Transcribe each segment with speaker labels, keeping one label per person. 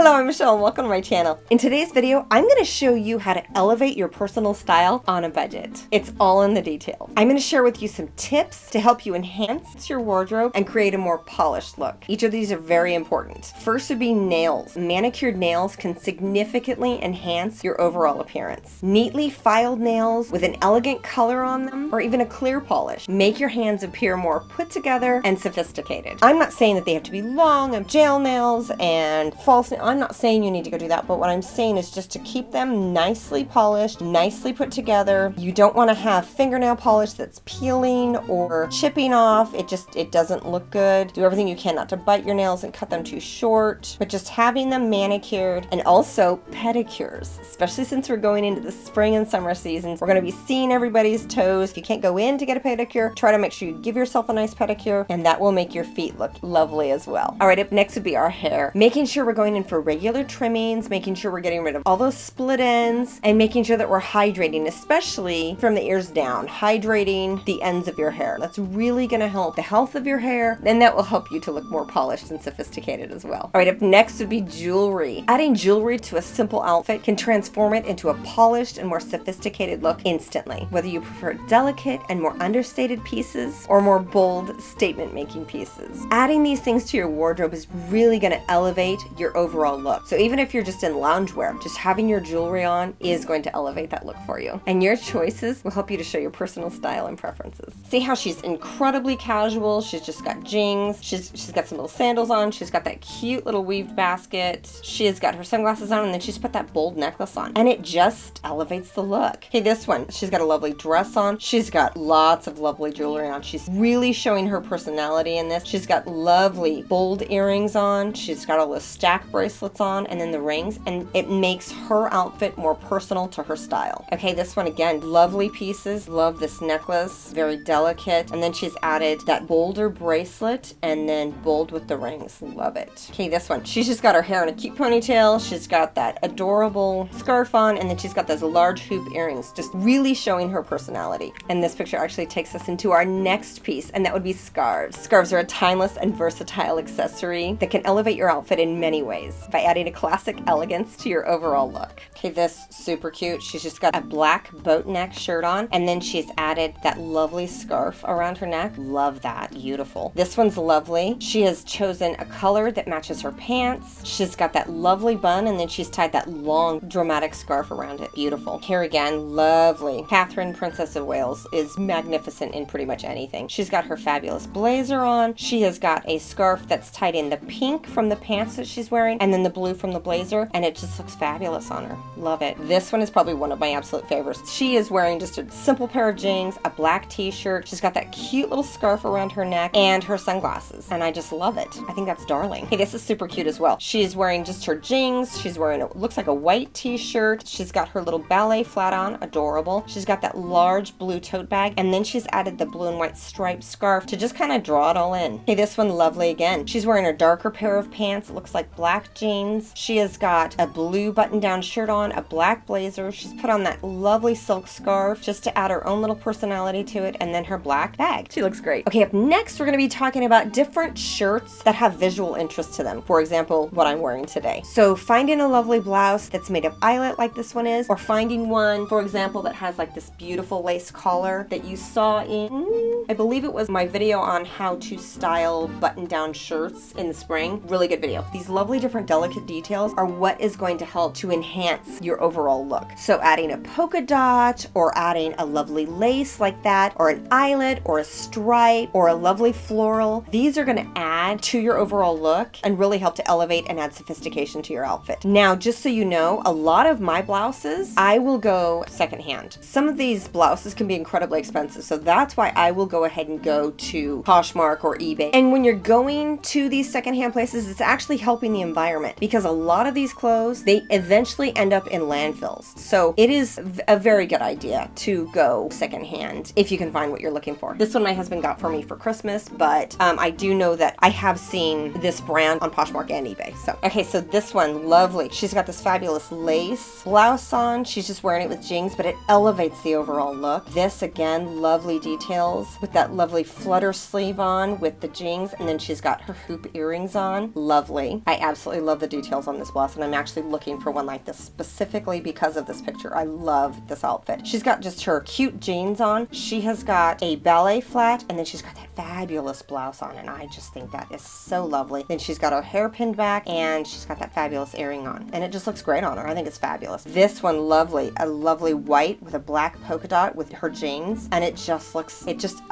Speaker 1: Hello, I'm Michelle and welcome to my channel. In today's video, I'm going to show you how to elevate your personal style on a budget. It's all in the details. I'm going to share with you some tips to help you enhance your wardrobe and create a more polished look. Each of these are very important. First would be nails. Manicured nails can significantly enhance your overall appearance. Neatly filed nails with an elegant color on them or even a clear polish make your hands appear more put together and sophisticated. I'm not saying that they have to be long and gel nails and false nails. I'm not saying you need to go do that, but what I'm saying is just to keep them nicely polished, nicely put together. You don't want to have fingernail polish that's peeling or chipping off. It doesn't look good. Do everything you can not to bite your nails and cut them too short, but just having them manicured, and also pedicures, especially since we're going into the spring and summer seasons. We're going to be seeing everybody's toes. You can't go in to get a pedicure. Try to make sure you give yourself a nice pedicure, and that will make your feet look lovely as well. All right, up next would be our hair. Making sure we're going in for regular trimmings, making sure we're getting rid of all those split ends, and making sure that we're hydrating, especially from the ears down, hydrating the ends of your hair. That's really going to help the health of your hair, and that will help you to look more polished and sophisticated as well. All right, up next would be jewelry. Adding jewelry to a simple outfit can transform it into a polished and more sophisticated look instantly. Whether you prefer delicate and more understated pieces or more bold statement-making pieces. Adding these things to your wardrobe is really going to elevate your overall look. So even if you're just in loungewear, just having your jewelry on is going to elevate that look for you. And your choices will help you to show your personal style and preferences. See how she's incredibly casual. She's just got jeans. She's got some little sandals on. She's got that cute little weaved basket. She has got her sunglasses on, and then she's put that bold necklace on. And it just elevates the look. Okay, this one, she's got a lovely dress on. She's got lots of lovely jewelry on. She's really showing her personality in this. She's got lovely bold earrings on. She's got all the stack bracelets on, and then the rings, and it makes her outfit more personal to her style. Okay, this one again, lovely pieces. Love this necklace, very delicate. And then she's added that bolder bracelet and then bold with the rings. Love it. Okay, this one, she's just got her hair in a cute ponytail. She's got that adorable scarf on, and then she's got those large hoop earrings, just really showing her personality. And this picture actually takes us into our next piece, and that would be scarves. Scarves are a timeless and versatile accessory that can elevate your outfit in many ways by adding a classic elegance to your overall look. Okay, this super cute. She's just got a black boat neck shirt on, and then she's added that lovely scarf around her neck. Love that. Beautiful. This one's lovely. She has chosen a color that matches her pants. She's got that lovely bun, and then she's tied that long dramatic scarf around it. Beautiful. Here again, lovely. Catherine, Princess of Wales, is magnificent in pretty much anything. She's got her fabulous blazer on. She has got a scarf that's tied in the pink from the pants that she's wearing, and then the blue from the blazer, and it just looks fabulous on her. Love it. This one is probably one of my absolute favorites. She is wearing just a simple pair of jeans, a black t-shirt. She's got that cute little scarf around her neck and her sunglasses, and I just love it. I think that's darling. Hey, this is super cute as well. She's wearing just her jeans. She's wearing, it looks like a white t-shirt. She's got her little ballet flat on. Adorable. She's got that large blue tote bag, and then she's added the blue and white striped scarf to just kind of draw it all in. Hey, this one lovely again. She's wearing a darker pair of pants. It looks like black jeans. She has got a blue button-down shirt on, a black blazer. She's put on that lovely silk scarf just to add her own little personality to it, and then her black bag. She looks great. Okay, up next we're going to be talking about different shirts that have visual interest to them. For example, what I'm wearing today. So finding a lovely blouse that's made of eyelet like this one is, or finding one, for example, that has like this beautiful lace collar that you saw in, I believe it was my video on how to style button-down shirts in the spring. Really good video. These lovely different delicate details are what is going to help to enhance your overall look. So adding a polka dot, or adding a lovely lace like that, or an eyelet, or a stripe, or a lovely floral, these are going to add to your overall look and really help to elevate and add sophistication to your outfit. Now, just so you know, a lot of my blouses, I will go secondhand. Some of these blouses can be incredibly expensive, so that's why I will go ahead and go to Poshmark or eBay. And when you're going to these secondhand places, it's actually helping the environment, because a lot of these clothes, they eventually end up in landfills. So it is a very good idea to go secondhand if you can find what you're looking for. This one my husband got for me for Christmas, but I do know that I have seen this brand on Poshmark and eBay. So, okay, so this one, lovely. She's got this fabulous lace blouse on. She's just wearing it with jeans, but it elevates the overall look. This, again, lovely details with that lovely flutter sleeve on with the jeans, and then she's got her hoop earrings on. Lovely. I absolutely love the details on this blouse, and I'm actually looking for one like this specifically because of this picture. I love this outfit. She's got just her cute jeans on. She has got a ballet flat, and then she's got that fabulous blouse on, and I just think that is so lovely. Then she's got her hair pinned back, and she's got that fabulous earring on, and it just looks great on her. I think it's fabulous. This one, lovely, a lovely white with a black polka dot with her jeans, and it just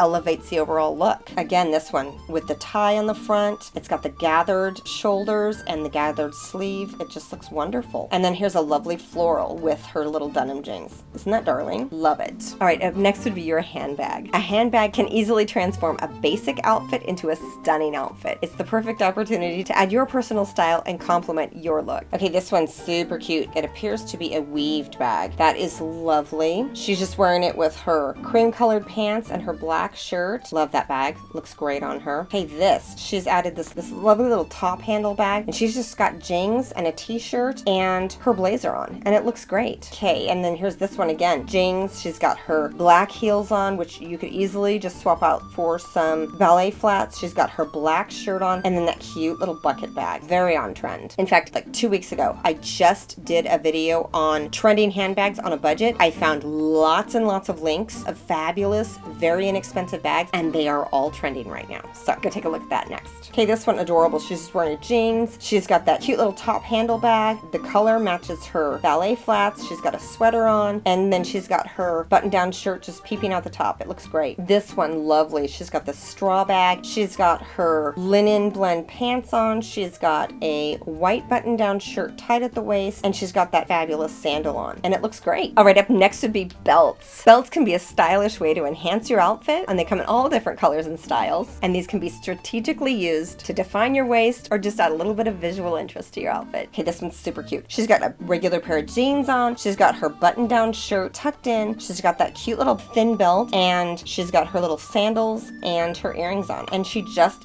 Speaker 1: elevates the overall look. Again, this one with the tie on the front, it's got the gathered shoulders and the gathered sleeve. It just looks wonderful. And then here's a lovely floral with her little denim jeans. Isn't that darling? Love it. All right, up next would be your handbag. A handbag can easily transform a basic outfit into a stunning outfit. It's the perfect opportunity to add your personal style and complement your look. Okay, this one's super cute. It appears to be a weaved bag. That is lovely. She's just wearing it with her cream colored pants and her black shirt. Love that bag. Looks great on her. Okay, she's added this lovely little top handle bag, and she's just got jeans and a t-shirt and her blazer on, and it looks great. Okay, and then here's this one again. Jeans. She's got her black heels on, which you could easily just swap out for some ballet flats. She's got her black shirt on, and then that cute little bucket bag. Very on trend. In fact, like 2 weeks ago, I just did a video on trending handbags on a budget. I found lots and lots of links of fabulous, very inexpensive bags, and they are all trending right now. So go take a look at that next. Okay, this one adorable. She's just wearing jeans. She's got that cute little top handle bag. The color matches her ballet flats. She's got a sweater on, and then she's got her button-down shirt just peeping out the top. It looks great. This one, lovely. She's got the straw bag. She's got her linen blend pants on. She's got a white button-down shirt tied at the waist, and she's got that fabulous sandal on, and it looks great. All right, up next would be belts. Belts can be a stylish way to enhance your outfit, and they come in all different colors and styles, and these can be strategically used to define your waist or just add a little bit of visual interest to your outfit. Okay, this one's super cute. She's got a regular pair of jeans on. She's got her button-down shirt tucked in. She's got that cute little thin belt, and she's got her little sandals and her earrings on, and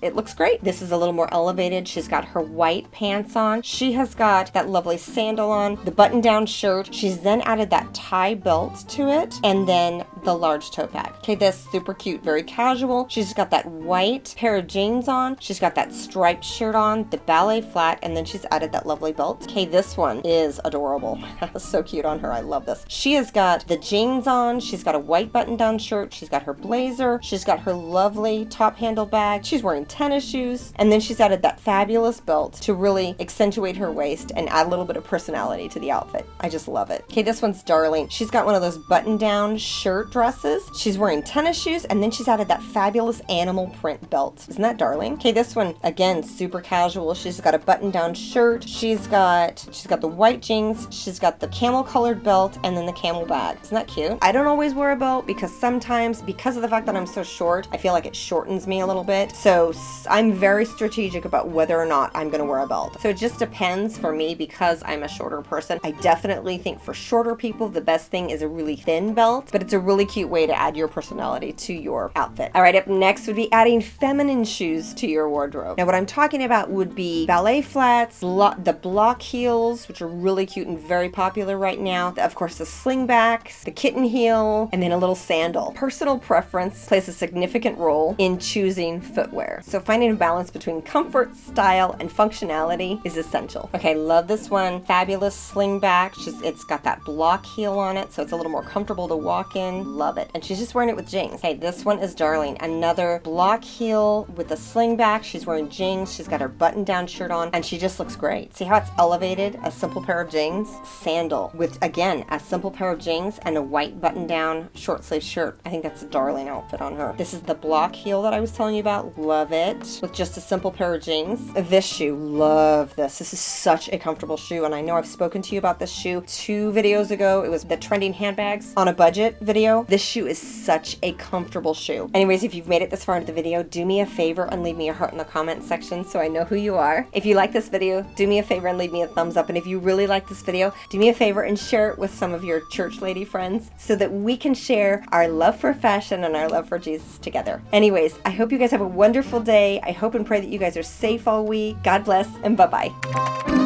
Speaker 1: it looks great. This is a little more elevated. She's got her white pants on. She has got that lovely sandal on, the button-down shirt. She's then added that tie belt to it, and then the large tote bag. Okay, this super cute, very casual. She's got that white pair of jeans on. She's got that striped shirt on, the ballet flat, and then she's added that lovely belt. Okay, this one is adorable. So cute on her. I love this. She has got the jeans on. She's got a white button-down shirt. She's got her blazer. She's got her lovely top handle bag. She's wearing tennis shoes, and then she's added that fabulous belt to really accentuate her waist and add a little bit of personality to the outfit. I just love it. Okay, this one's darling. She's got one of those button-down shirt dresses. She's wearing tennis shoes, and then she's added that fabulous animal print belt. Isn't that darling? Okay, this one, again, super casual. She's got a button-down shirt. She's got the white jeans. She's got the camel colored belt, and then the camel bag. Isn't that cute? I don't always wear a belt because sometimes, because of the fact that I'm so short, I feel like it shortens me a little bit. So I'm very strategic about whether or not I'm gonna wear a belt. So it just depends for me because I'm a shorter person. I definitely think for shorter people, the best thing is a really thin belt, but it's a really cute way to add your personality to your outfit. All right, up next would be adding feminine shoes to your wardrobe. Now what I'm talking about would be ballet flats, the block heels, which are really cute and very popular right now. Of course, the slingbacks, the kitten heel, and then a little sandal. Personal preference plays a significant role in choosing footwear. So finding a balance between comfort, style, and functionality is essential. Okay, love this one. Fabulous slingback. It's got that block heel on it, so it's a little more comfortable to walk in. Love it. And she's just wearing it with jeans. Okay, this one is darling. Another block heel with a slingback. She's wearing jeans. She's got her button-down shirt on, and she just looks great. See how it's elevated? A simple pair of jeans, sandal with, again, a simple pair of jeans and a white button-down short sleeve shirt. I think that's a darling outfit on her. This is the block heel that I was telling you about. Love it. With just a simple pair of jeans. This shoe, love this. This is such a comfortable shoe, and I know I've spoken to you about this shoe 2 videos ago. It was the trending handbags on a budget video. This shoe is such a comfortable shoe. Anyways, if you've made it this far into the video, do me a favor and leave me a heart in the comment section so I know who you are. If you like this video, do me a favor and leave me a thumbs up. And if you really like this video, do me a favor and share it with some of your church lady friends so that we can share our love for fashion and our love for Jesus together. Anyways, I hope you guys have a wonderful day. I hope and pray that you guys are safe all week. God bless, and bye-bye.